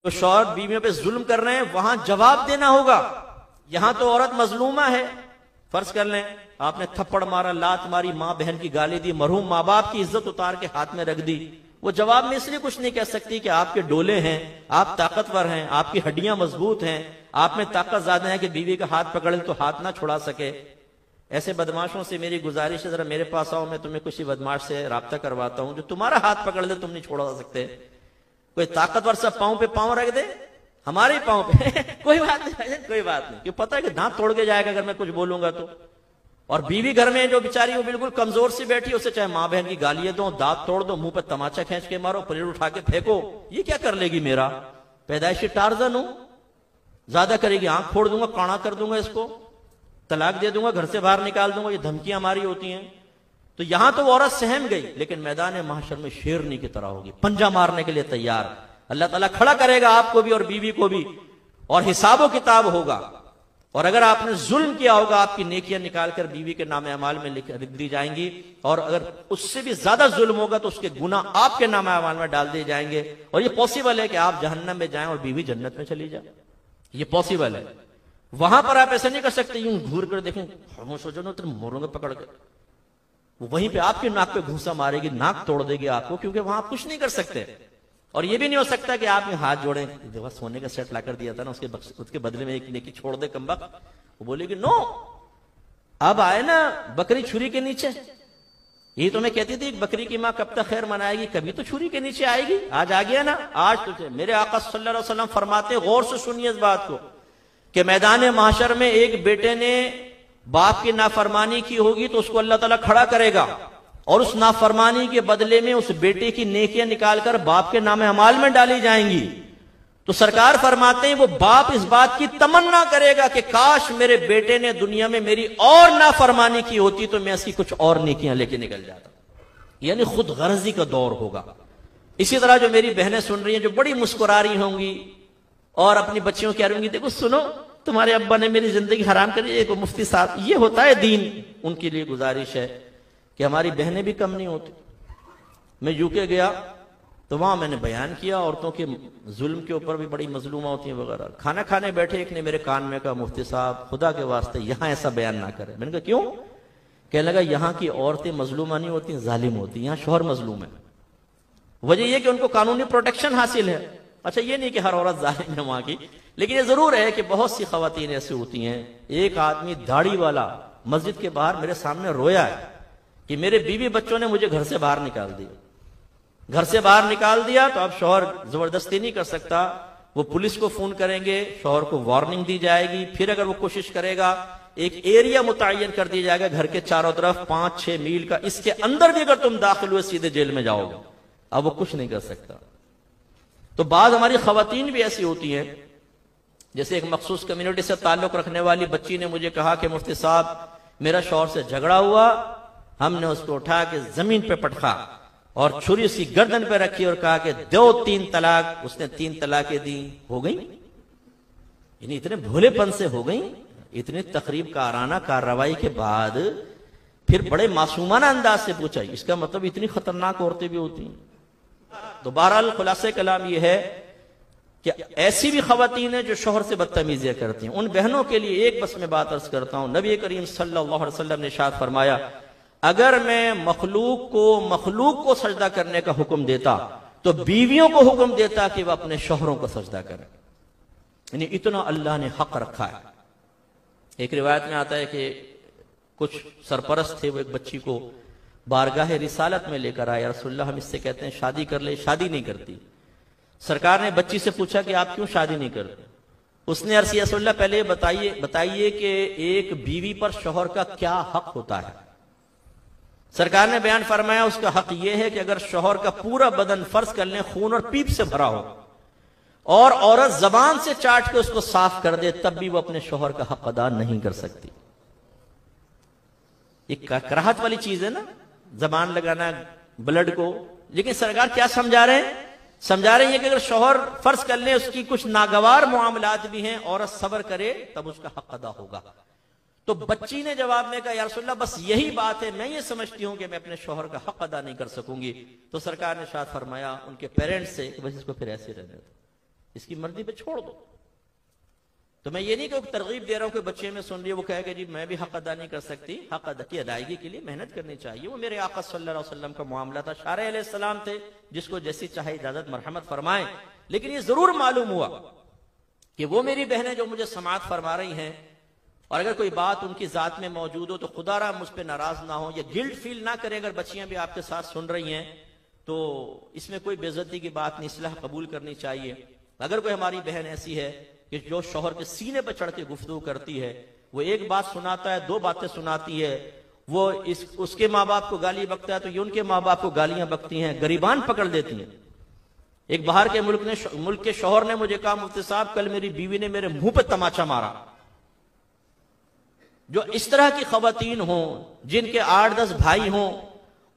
تو شوہر بیویوں پہ ظلم کر رہے ہیں وہاں جواب دینا ہوگا. یہاں تو عورت مظلومہ ہے. فرض کر لیں آپ نے تھپڑ مارا، لات ماری، ماں بہن کی گالی دی، مرحوم ماں باپ کی عزت اتار کے ہاتھ میں رکھ دی. وہ جواب میں اس لیے کچھ نہیں کہہ سکتی کہ آپ کے ڈولے ہیں، آپ طاقتور ہیں، آپ کی ہڈیاں مضبوط ہیں، آپ میں طاقت زیادہ ہے کہ بیوی کا ہاتھ پکڑ لے تو ہاتھ نہ چھڑا سکے. ایسے بدماشوں سے میری گزارش ہے ذرا میرے پاس آؤ، میں تمہیں کسی بدماش سے رابطہ کرواتا ہوں جو تمہارا ہاتھ پکڑ لے تم نہیں چھوڑا سکتے. کوئی طاقتور سا پاؤں پہ پاؤں رکھ دے، ہمارے پاؤں پہ کوئی بات نہیں، کوئی بات نہیں، کیوں پتہ ہے کہ دانت توڑ کے جائے گا اگر میں کچھ بولوں گا تو. اور بیوی گھر میں جو بیچاری وہ بالکل کمزور سی بیٹھی، اسے چاہے ماں بہن کی گالیاں دو، دانت توڑ دو، منہ پہ تماچا کھینچ کے مارو، پلیٹ اٹھا کے پھینکو، یہ کیا کر لے گی؟ میرا پیدائشی ٹارزن ہوں، زیادہ کرے گی آنکھ پھوڑ دوں گا، کانا کر دوں گا، اس کو طلاق دے دوں گا، گھر سے باہر نکال دوں گا. یہ دھمکیاں ہماری ہوتی ہیں. تو یہاں تو وہ عورت سہم گئی، لیکن میدان محشر میں شیرنی کی طرح ہوگی، پنجہ مارنے کے لیے تیار. اللہ تعالیٰ کھڑا کرے گا آپ کو بھی اور بیوی کو بھی، اور حساب و کتاب ہوگا. اور اگر آپ نے ظلم کیا ہوگا آپ کی نیکیاں نکال کر بیوی کے نام اعمال میں لکھ دی جائیں گی، اور اگر اس سے بھی زیادہ ظلم ہوگا تو اس کے گناہ آپ کے نام اعمال میں ڈال دیے جائیں گے. اور یہ پاسبل ہے کہ آپ جہنم میں جائیں اور بیوی جنت میں چلی جائے، یہ پاسبل ہے. وہاں پر آپ ایسا نہیں کر سکتے یوں گھور کر دیکھیں خاموش ہو جاؤ تو موروں گے پکڑ کے، وہیں پہ آپ کی ناک پہ گھونسا مارے گی، ناک توڑ دے گی آپ کو، کیونکہ وہاں آپ کچھ نہیں کر سکتے. اور یہ بھی نہیں ہو سکتا کہ آپ نے ہاتھ جوڑیں، دیکھو سونے کا سیٹ لا کر دیا تھا نا، اس کے بدلے میں ایک نیکی چھوڑ دے کمبخت. وہ بولے گی نو، اب آئے نا بکری چھری کے نیچے. یہ تو میں کہتی تھی بکری کی ماں کب تک خیر منائے گی، کبھی تو چھری کے نیچے آئے گی. آج آ گیا نا، آج تجھے. میرے آقا صلی اللہ علیہ وسلم فرماتے، غور سے سنیے اس بات کو، کہ میدان محشر میں ایک بیٹے نے باپ کی نافرمانی کی ہوگی تو اس کو اللہ تعالیٰ کھڑا کرے گا، اور اس نافرمانی کے بدلے میں اس بیٹے کی نیکیاں نکال کر باپ کے نام اعمال میں ڈالی جائیں گی. تو سرکار فرماتے ہیں وہ باپ اس بات کی تمنا کرے گا کہ کاش میرے بیٹے نے دنیا میں میری اور نافرمانی کی ہوتی تو میں اس کی کچھ اور نیکیاں لے کے نکل جاتا. یعنی خود غرضی کا دور ہوگا. اسی طرح جو میری بہنیں سن رہی ہیں جو بڑی مسکرا رہی ہوں گی اور اپنی بچیوں کہہ رہی ہوں گی دیکھو سنو تمہارے ابا نے میری زندگی حرام کری، ایک مفتی صاحب، یہ ہوتا ہے دین. ان کے لیے گزارش ہے کہ ہماری بہنیں بھی کم نہیں ہوتی. میں یو کے گیا تو وہاں میں نے بیان کیا عورتوں کے ظلم کے اوپر بھی بڑی مظلومہ ہوتی ہیں وغیرہ. کھانا کھانے بیٹھے ایک نے میرے کان میں کہا مفتی صاحب خدا کے واسطے یہاں ایسا بیان نہ کرے. میں نے کہا کیوں؟ کہنے لگا یہاں کی عورتیں مظلومہ نہیں ہوتی، ظالم ہوتی، یہاں شوہر مظلوم ہے. وجہ یہ کہ ان کو قانونی پروٹیکشن حاصل ہے. اچھا یہ نہیں کہ ہر عورت ظالم ہے وہاں کی، لیکن یہ ضرور ہے کہ بہت سی خواتین ایسی ہوتی ہیں. ایک آدمی داڑھی والا مسجد کے باہر میرے سامنے رویا ہے کہ میرے بیوی بچوں نے مجھے گھر سے باہر نکال دیا. گھر سے باہر نکال دیا تو اب شوہر زبردستی نہیں کر سکتا، وہ پولیس کو فون کریں گے، شوہر کو وارننگ دی جائے گی، پھر اگر وہ کوشش کرے گا ایک ایریا متعین کر دیا جائے گا گھر کے چاروں طرف 5-6 میل کا، اس کے اندر بھی اگر تم داخل ہوئے سیدھے جیل میں جاؤ گے. اب وہ کچھ نہیں کر سکتا. تو بعض ہماری خواتین بھی ایسی ہوتی ہیں، جیسے ایک مخصوص کمیونٹی سے تعلق رکھنے والی بچی نے مجھے کہا کہ مفتی صاحب میرا شوہر سے جھگڑا ہوا، ہم نے اس کو اٹھا کے زمین پہ پٹخا اور چھری اس کی گردن پہ رکھی اور کہا کہ دو 3 طلاق. اس نے 3 طلاقیں دی. ہو گئی، یعنی اتنے بھولے پن سے ہو گئی. اتنے تقریب کارانہ کارروائی کے بعد پھر بڑے معصومانہ انداز سے پوچھا. اس کا مطلب اتنی خطرناک عورتیں بھی ہوتی ہیں. تو بہرحال خلاصہ کلام یہ ہے کہ ایسی بھی خواتین ہیں جو شوہر سے بدتمیزیاں کرتی ہیں. ان بہنوں کے لیے ایک بس میں بات عرض کرتا ہوں. نبی کریم صلی اللہ علیہ وسلم نے ارشاد فرمایا اگر میں مخلوق کو سجدہ کرنے کا حکم دیتا تو بیویوں کو حکم دیتا کہ وہ اپنے شوہروں کو سجدہ کریں. یعنی اتنا اللہ نے حق رکھا ہے. ایک روایت میں آتا ہے کہ کچھ سرپرست تھے، وہ ایک بچی کو بارگاہ رسالت میں لے کر آئے. رسول اللہ ہم اس سے کہتے ہیں شادی کر لے، شادی نہیں کرتی. سرکار نے بچی سے پوچھا کہ آپ کیوں شادی نہیں کرتے؟ اس نے عرض کیا رسول اللہ پہلے بتائیے کہ ایک بیوی پر شوہر کا کیا حق ہوتا ہے. سرکار نے بیان فرمایا اس کا حق یہ ہے کہ اگر شوہر کا پورا بدن فرض کر لیں خون اور پیپ سے بھرا ہو اور عورت زبان سے چاٹ کے اس کو صاف کر دے تب بھی وہ اپنے شوہر کا حق ادا نہیں کر سکتی. ایک کراہت والی چیز ہے نا زبان لگانا بلڈ کو. لیکن سرکار کیا سمجھا رہے ہیں؟ سمجھا رہے ہیں کہ اگر شوہر فرض کر لیں اس کی کچھ ناگوار معاملات بھی ہیں، عورت صبر کرے تب اس کا حق ادا ہوگا. تو بچی نے جواب میں کہا یا رسول اللہ بس یہی بات ہے، میں یہ سمجھتی ہوں کہ میں اپنے شوہر کا حق ادا نہیں کر سکوں گی. تو سرکار نے ارشاد فرمایا ان کے پیرنٹس سے کہ بس اس کو پھر ایسے رہنے دو، اس کی مرضی پہ چھوڑ دو. تو میں یہ نہیں کہ ترغیب دے رہا ہوں کہ بچے میں سن لیے وہ کہے کہ جی میں بھی حق ادا نہیں کر سکتی. حق ادا کی ادائیگی کے لیے محنت کرنی چاہیے. وہ میرے آقا صلی اللہ علیہ وسلم کا معاملہ تھا. شارع علیہ السلام تھے, جس کو جیسی چاہے اجازت مرحمت فرمائیں. لیکن یہ ضرور معلوم ہوا کہ وہ میری بہنیں جو مجھے سماعت فرما رہی ہیں, اور اگر کوئی بات ان کی ذات میں موجود ہو تو خدا را مجھ پہ ناراض نہ ہو یا گلٹ فیل نہ کریں. اگر بچیاں بھی آپ کے ساتھ سن رہی ہیں تو اس میں کوئی بے عزتی کی بات نہیں, اصلاح قبول کرنی چاہیے. اگر کوئی ہماری بہن ایسی ہے کہ جو شوہر کے سینے پر چڑھ کے گفتگو کرتی ہے, وہ ایک بات سناتا ہے 2 باتیں سناتی ہے, وہ اس کے ماں باپ کو گالی بکتا ہے تو یہ ان کے ماں باپ کو گالیاں بکتی ہیں, گریبان پکڑ دیتی ہیں. ایک باہر کے ملک کے شوہر نے مجھے کہا مفتی صاحب کل میری بیوی نے میرے منہ پہ تماچا مارا. جو اس طرح کی خواتین ہوں جن کے 8-10 بھائی ہوں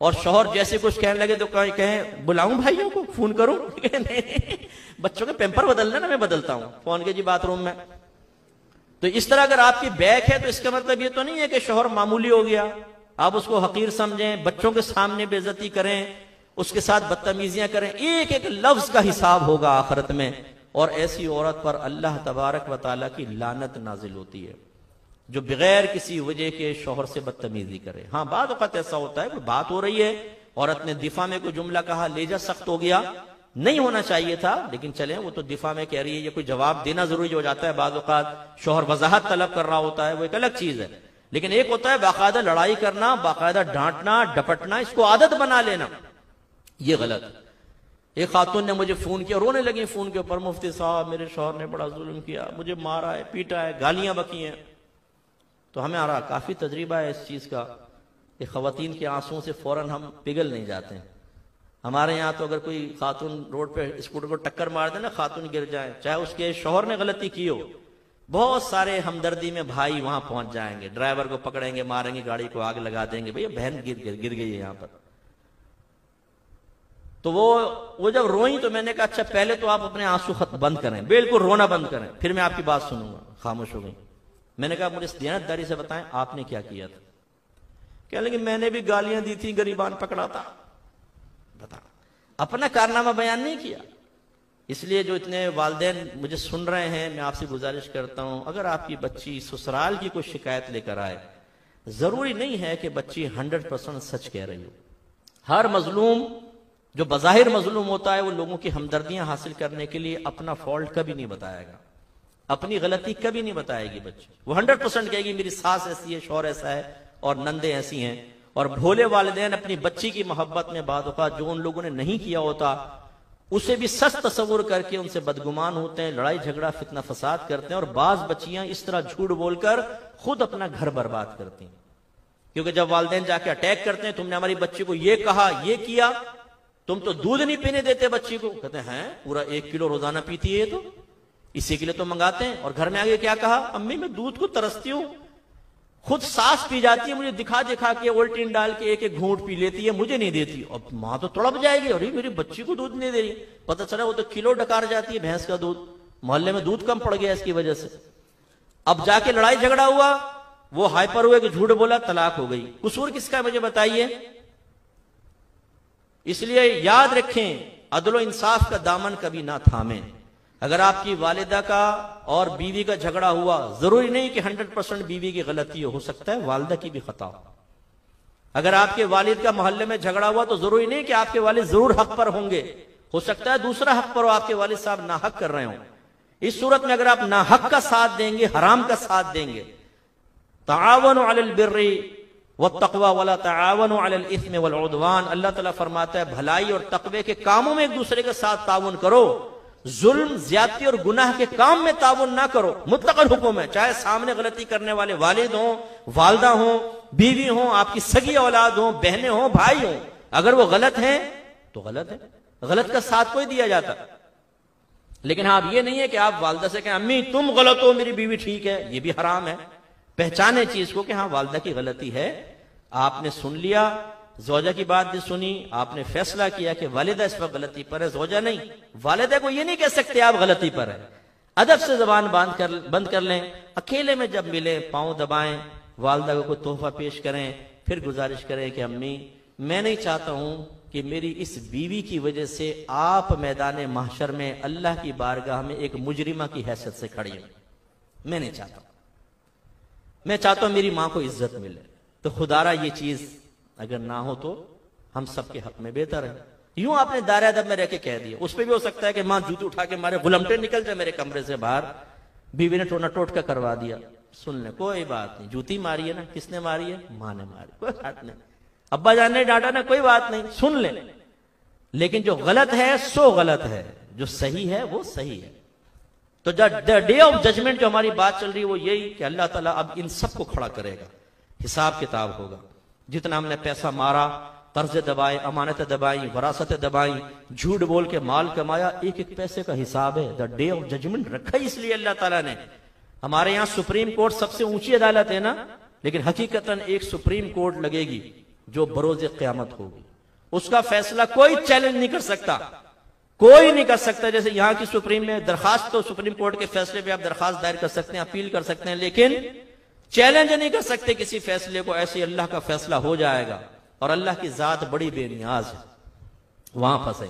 اور شوہر جیسے کچھ کہنے لگے تو کہیں بلاؤں بھائیوں کو, فون کروں؟ نہیں, بچوں کے پیمپر بدلنا نا, میں بدلتا ہوں فون کے جی باتھ روم میں. تو اس طرح اگر آپ کی بیک ہے تو اس کا مطلب یہ تو نہیں ہے کہ شوہر معمولی ہو گیا, آپ اس کو حقیر سمجھیں, بچوں کے سامنے بے عزتی کریں, اس کے ساتھ بدتمیزیاں کریں. ایک ایک لفظ کا حساب ہوگا آخرت میں, اور ایسی عورت پر اللہ تبارک و تعالیٰ کی لعنت نازل ہوتی ہے جو بغیر کسی وجہ کے شوہر سے بدتمیزی کرے. ہاں بعض اوقات ایسا ہوتا ہے, کوئی بات ہو رہی ہے, عورت نے دفاع میں کوئی جملہ کہا, لہجہ سخت ہو گیا, نہیں ہونا چاہیے تھا, لیکن چلیں وہ تو دفاع میں کہہ رہی ہے, یہ کوئی جواب دینا ضروری ہو جاتا ہے. بعض اوقات شوہر وضاحت طلب کر رہا ہوتا ہے, وہ ایک الگ چیز ہے. لیکن ایک ہوتا ہے باقاعدہ لڑائی کرنا, باقاعدہ ڈانٹنا, ڈپٹنا, اس کو عادت بنا لینا, یہ غلط. ایک خاتون نے مجھے فون کیا, رونے لگی فون کے اوپر, مفتی صاحب میرے شوہر نے بڑا ظلم کیا, مجھے مارا ہے, پیٹا ہے, گالیاں بکی ہیں. تو ہمیں آ رہا کافی تجربہ ہے اس چیز کا کہ خواتین کے آنسوؤں سے فوراً ہم پگھل نہیں جاتے ہیں. ہمارے یہاں تو اگر کوئی خاتون روڈ پہ اسکوٹر کو ٹکر مار دے نا, خاتون گر جائے, چاہے اس کے شوہر نے غلطی کی ہو, بہت سارے ہمدردی میں بھائی وہاں پہنچ جائیں گے, ڈرائیور کو پکڑیں گے, ماریں گے, گاڑی کو آگ لگا دیں گے, بھئی بہن گر گئی ہے یہاں پر. تو وہ جب روئیں تو میں نے کہا اچھا پہلے تو آپ اپنے آنسو بند کریں, بالکل رونا بند کریں, پھر میں آپ کی بات سنوں گا. خاموش ہو گئی. میں نے کہا مجھے دیانتداری سے بتائیں آپ نے کیا کیا تھا؟ کہنے لگے میں نے بھی گالیاں دی تھی, گریبان پکڑا تھا. بتا, اپنا کارنامہ بیان نہیں کیا. اس لیے جو اتنے والدین مجھے سن رہے ہیں, میں آپ سے گزارش کرتا ہوں, اگر آپ کی بچی سسرال کی کوئی شکایت لے کر آئے, ضروری نہیں ہے کہ بچی 100% سچ کہہ رہی ہو. ہر مظلوم جو بظاہر مظلوم ہوتا ہے وہ لوگوں کی ہمدردیاں حاصل کرنے کے لیے اپنا فالٹ کبھی نہیں بتائے گا, اپنی غلطی کبھی نہیں بتائے گی. بچی وہ 100% کہے گی میری ساس ایسی ہے, شوہر ایسا ہے, اور نندے ایسی ہیں. اور بھولے والدین اپنی بچی کی محبت میں بعض اوقات جو ان لوگوں نے نہیں کیا ہوتا اسے بھی سچ تصور کر کے ان سے بدگمان ہوتے ہیں, لڑائی جھگڑا فتنہ فساد کرتے ہیں. اور بعض بچیاں اس طرح جھوٹ بول کر خود اپنا گھر برباد کرتی ہیں, کیونکہ جب والدین جا کے اٹیک کرتے ہیں, تم نے ہماری بچی کو یہ کہا, یہ کیا, تم تو دودھ نہیں پینے دیتے بچی کو. کہتے ہیں پورا 1 کلو روزانہ پیتی ہے, تو اسی کے لیے تو منگاتے ہیں. اور گھر میں آگے کیا کہا, امی میں دودھ کو ترستی ہوں, خود ساس پی جاتی ہے, مجھے دکھا دکھا کے اولٹین ڈال کے ایک ایک گھونٹ پی لیتی ہے, مجھے نہیں دیتی. اب ماں تو تڑپ جائے گی, اور میری بچی کو دودھ نہیں دے رہی. پتہ چلا وہ تو کلو ڈکار جاتی ہے بھینس کا دودھ, محلے میں دودھ کم پڑ گیا اس کی وجہ سے. اب جا کے لڑائی جھگڑا ہوا, وہ ہائپر ہوئے کہ جھوٹ بولا, طلاق ہو گئی. قصور کس کا مجھے بتائیے. اس لیے یاد رکھیں, عدل و انصاف کا دامن کبھی نہ تھامیں. اگر آپ کی والدہ کا اور بیوی کا جھگڑا ہوا, ضروری نہیں کہ 100% بیوی کی غلطی ہو سکتا ہے والدہ کی بھی خطا ہو. اگر آپ کے والد کا محلے میں جھگڑا ہوا تو ضروری نہیں کہ آپ کے والد ضرور حق پر ہوں گے, ہو سکتا ہے دوسرا حق پر ہو, آپ کے والد صاحب ناحق کر رہے ہوں. اس صورت میں اگر آپ ناحق کا ساتھ دیں گے, حرام کا ساتھ دیں گے, تعاونوا علی البر والتقوی ولا تعاونوا علی الاثم والعدوان, اللہ تعالیٰ فرماتا ہے بھلائی اور تقوی کے کاموں میں ایک دوسرے کے ساتھ تعاون کرو, ظلم, زیادتی اور گناہ کے کام میں تعاون نہ کرو. مطلق حکم ہے, چاہے سامنے غلطی کرنے والے والد ہوں, والدہ ہوں, بیوی ہوں, آپ کی سگی اولاد ہوں, بہنیں ہوں, بھائی ہوں, اگر وہ غلط ہیں تو غلط ہے, غلط کا ساتھ کوئی دیا جاتا. لیکن آپ یہ نہیں ہے کہ آپ والدہ سے کہیں امی تم غلط ہو, میری بیوی ٹھیک ہے, یہ بھی حرام ہے. پہچانے چیز کو کہ ہاں والدہ کی غلطی ہے, آپ نے سن لیا, زوجہ کی بات بھی سنی, آپ نے فیصلہ کیا کہ والدہ اس وقت غلطی پر ہے, زوجہ نہیں. والدہ کو یہ نہیں کہہ سکتے آپ غلطی پر ہے. ادب سے زبان بند کر لیں, اکیلے میں جب ملے پاؤں دبائیں, والدہ کو کوئی تحفہ پیش کریں, پھر گزارش کریں کہ امی میں نہیں چاہتا ہوں کہ کہ میری اس بیوی کی وجہ سے آپ میدان محشر میں اللہ کی بارگاہ میں ایک مجرمہ کی حیثیت سے کھڑی ہوں. میں نہیں چاہتا. میں چاہتا ہوں میری ماں کو عزت ملے. تو خدارا یہ چیز اگر نہ ہو تو ہم سب کے حق میں بہتر ہے. یوں آپ نے دائرہ ادب میں رہ کے کہہ دیا. اس پہ بھی ہو سکتا ہے کہ ماں جوتی اٹھا کے مارے غلمٹے نکل جائے میرے کمرے سے باہر, بیوی نے ٹونا ٹوٹکا کروا دیا. سن لیں, کوئی بات نہیں, جوتی ماری ہے نا, کس نے ماری ہے؟ ماں نے ماری, کوئی بات نہیں. ابا جان نے ڈانٹا نا, کوئی بات نہیں, سن لیں. لیکن جو غلط ہے سو غلط ہے, جو صحیح ہے وہ صحیح ہے. تو ڈے آف ججمنٹ جو ہماری بات چل رہی ہے وہ یہی کہ اللہ تعالیٰ اب ان سب کو کھڑا کرے گا, حساب کتاب ہوگا. جتنا ہم نے پیسہ مارا, قرض دبائے, امانت دبائی, وراثت دبائی, جھوٹ بول کے مال کمایا, ایک ایک پیسے کا حساب ہے. دا ڈے آف ججمنٹ رکھا ہی اس لیے اللہ تعالیٰ نے. ہمارے یہاں سپریم کورٹ سب سے اونچی عدالت ہے نا, لیکن حقیقتاً ایک سپریم کورٹ لگے گی جو بروز قیامت ہوگی. اس کا فیصلہ کوئی چیلنج نہیں کر سکتا, کوئی نہیں کر سکتا. جیسے یہاں کی سپریم میں درخواست, تو سپریم کورٹ کے فیصلے پہ آپ درخواست دائر کر سکتے ہیں, اپیل کر سکتے ہیں, لیکن چیلنج نہیں کر سکتے کسی فیصلے کو. ایسے اللہ کا فیصلہ ہو جائے گا, اور اللہ کی ذات بڑی بے نیاز ہے, وہاں پھنسے.